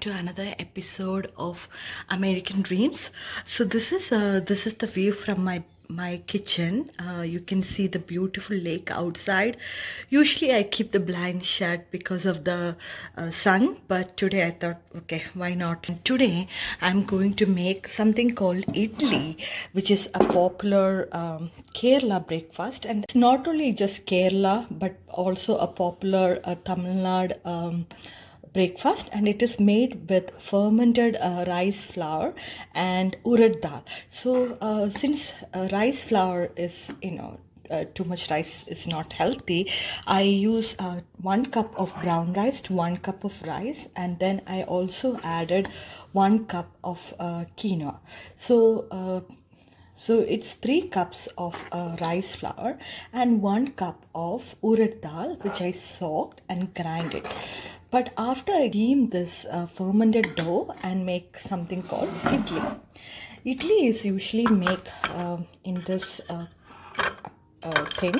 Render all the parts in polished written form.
to another episode of American Dreams. So this is the view from my kitchen. You can see the beautiful lake outside. Usually I keep the blind shut because of the sun, but today I thought, okay, why not? And today I'm going to make something called idli, which is a popular Kerala breakfast, and it's not only just Kerala but also a popular Tamil Nadu breakfast, and it is made with fermented rice flour and urad dal. So since rice flour is too much rice is not healthy, I use 1 cup of brown rice to 1 cup of rice, and then I also added 1 cup of quinoa. So it's 3 cups of rice flour and 1 cup of urad dal, which I soaked and grind it. But after I steam this fermented dough and make something called idli. Idli is usually made in this thing,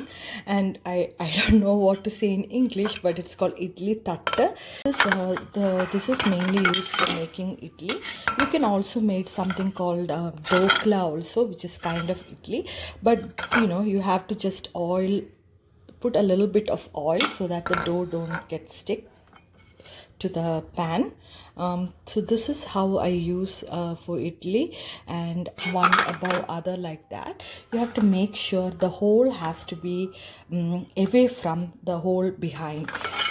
and I don't know what to say in English, but it's called idli tatta. This is mainly used for making idli. You can also make something called dokla also, which is kind of idli, but you have to just put a little bit of oil so that the dough don't get stick to the pan. So this is how I use for idli, and one above other like that. You have to make sure the hole has to be away from the hole behind.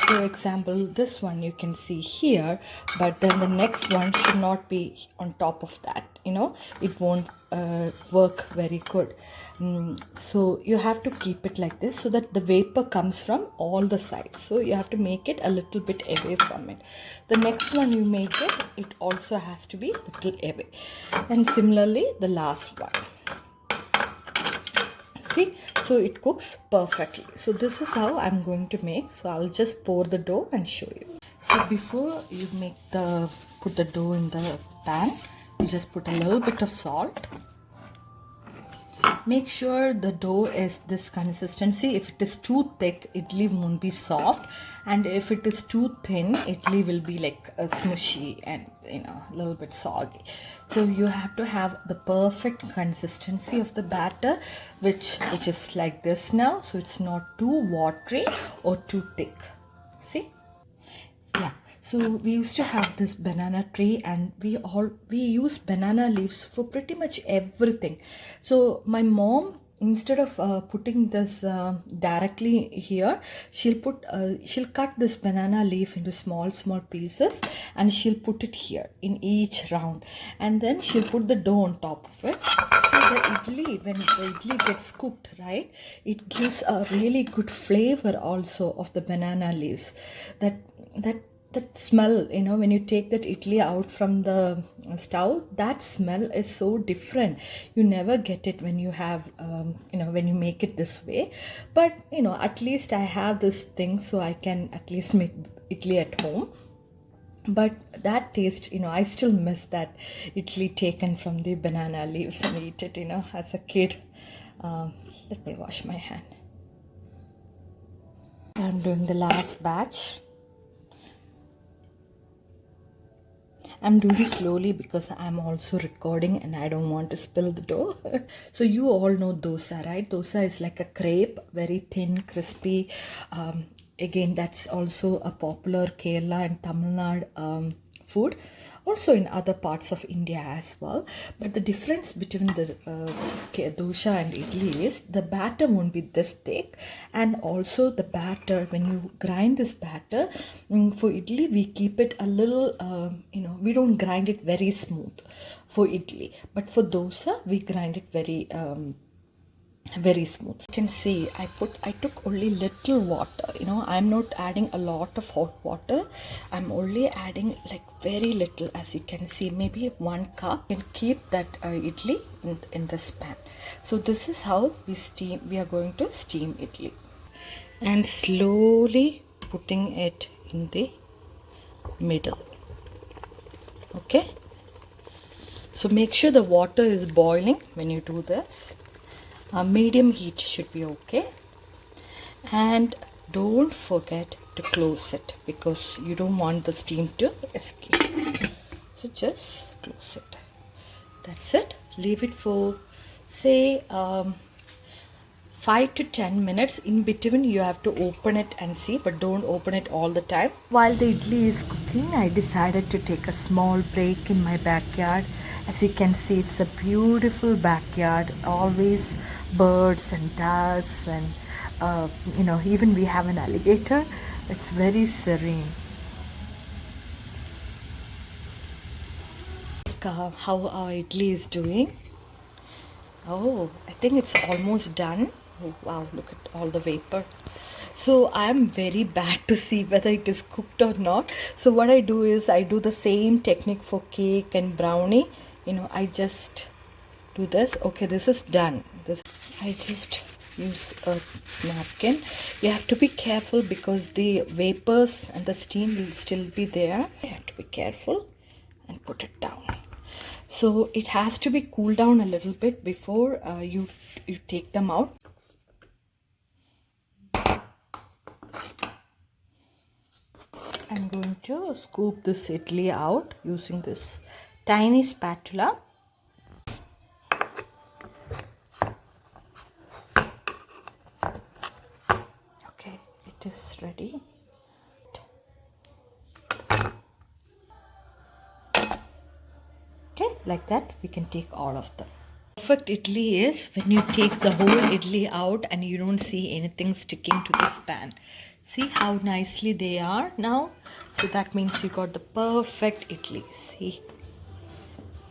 So example, this one you can see here, but then the next one should not be on top of that. It won't work very good. So you have to keep it like this so that the vapor comes from all the sides. So you have to make it a little bit away from it. The next one you make it also has to be a little away, and similarly the last one. See, so it cooks perfectly. So this is how I'm going to make. So I'll just pour the dough and show you. So before you put the dough in the pan, you just put a little bit of salt. Make sure the dough is this consistency. If it is too thick, idli won't be soft, and if it is too thin, idli will be like smushy and a little bit soggy. So you have to have the perfect consistency of the batter, which is like this now. So it's not too watery or too thick. See? Yeah. So we used to have this banana tree, and we use banana leaves for pretty much everything. So my mom, instead of putting this directly here, she'll cut this banana leaf into small pieces, and she'll put it here in each round, and then she'll put the dough on top of it. So the idli, when the idli gets cooked, right, it gives a really good flavor also of the banana leaves. That smell, when you take that idli out from the stove, that smell is so different. You never get it when you have, when you make it this way. But, at least I have this thing, so I can at least make idli at home. But that taste, I still miss that idli taken from the banana leaves and eat it, as a kid. Let me wash my hand. I'm doing the last batch. I'm doing slowly because I'm also recording and I don't want to spill the dough. So you all know dosa, right? Dosa is like a crepe, very thin, crispy. Again, that's also a popular Kerala and Tamil Nadu food. Also in other parts of India as well. But the difference between the dosa and idli is the batter won't be this thick, and also the batter, when you grind this batter, for idli we keep it a little, we don't grind it very smooth for idli, but for dosa we grind it very smooth. You can see I took only little water. I'm not adding a lot of hot water. I'm only adding like very little, as you can see, maybe 1 cup, and keep that idli in this pan. So this is how we are going to steam idli, and slowly putting it in the middle. Okay, so make sure the water is boiling when you do this. Medium heat should be okay, and don't forget to close it because you don't want the steam to escape. So just close it. That's it. Leave it for say 5 to 10 minutes. In between you have to open it and see, but don't open it all the time. While the idli is cooking, I decided to take a small break in my backyard. As you can see, it's a beautiful backyard, always birds and ducks, and even we have an alligator. It's very serene. How our idli is doing. Oh, I think it's almost done. Oh, wow, look at all the vapor. So I'm very bad to see whether it is cooked or not. So what I do is I do the same technique for cake and brownie. I just do this. Okay, this is done. I just use a napkin. You have to be careful because the vapors and the steam will still be there. You have to be careful and put it down. So it has to be cooled down a little bit before you take them out. I'm going to scoop this idli out using this tiny spatula. Okay, it is ready. Okay, like that we can take all of them. Perfect idli is when you take the whole idli out and you don't see anything sticking to this pan. See how nicely they are now? So that means you got the perfect idli. See?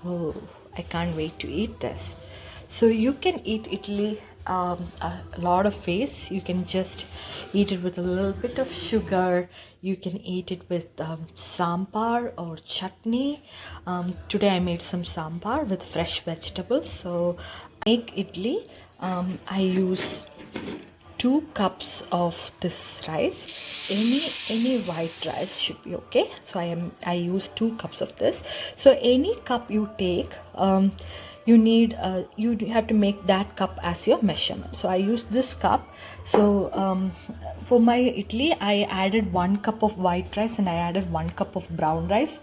Oh, I can't wait to eat this. So you can eat idli a lot of ways. You can just eat it with a little bit of sugar. You can eat it with sambar or chutney. Today I made some sambar with fresh vegetables. So make idli. I use 2 cups of this rice. Any white rice should be okay. So I use 2 cups of this. So any cup you take, you need you have to make that cup as your measurement. So I use this cup. So for my idli, I added 1 cup of white rice and I added 1 cup of brown rice.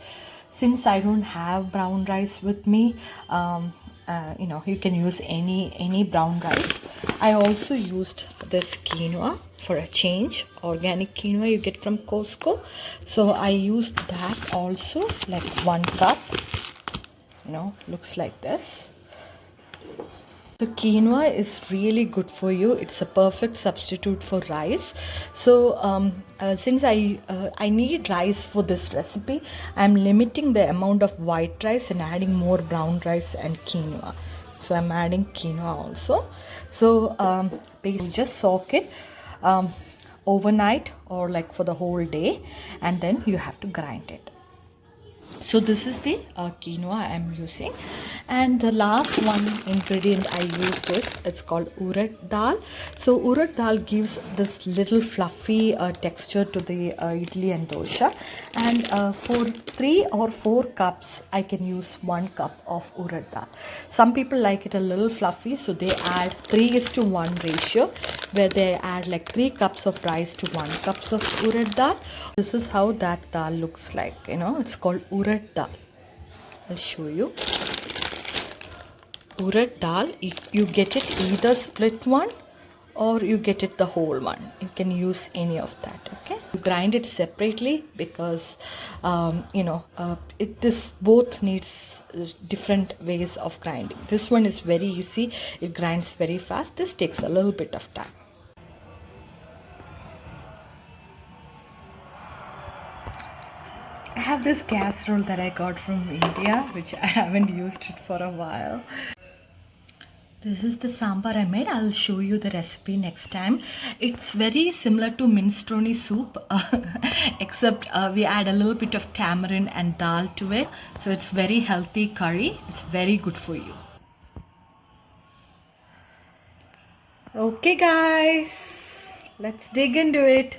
Since I don't have brown rice with me, you can use any brown rice. I also used this quinoa for a change, organic quinoa you get from Costco. So I used that also, like 1 cup. Looks like this. The quinoa is really good for you. It's a perfect substitute for rice. So since I need rice for this recipe, I'm limiting the amount of white rice and adding more brown rice and quinoa. So I'm adding quinoa also. So basically just soak it overnight or like for the whole day, and then you have to grind it. So this is the quinoa I am using, and the last one ingredient I used is, it's called urad dal. So urad dal gives this little fluffy texture to the idli and dosha, and for 3 or 4 cups I can use 1 cup of urad dal. Some people like it a little fluffy, so they add 3:1 ratio, where they add like 3 cups of rice to 1 cups of urad dal. This is how that dal looks like. It's called urad dal. I'll show you. Urad dal, you get it either split one or you get it the whole one. You can use any of that. Okay, you grind it separately because this both needs different ways of grinding. This one is very easy, it grinds very fast. This takes a little bit of time. I have this casserole that I got from India, which I haven't used it for a while. This is the sambar I made. I'll show you the recipe next time. It's very similar to minestrone soup, except we add a little bit of tamarind and dal to it. So it's very healthy curry. It's very good for you. Okay guys, let's dig into it.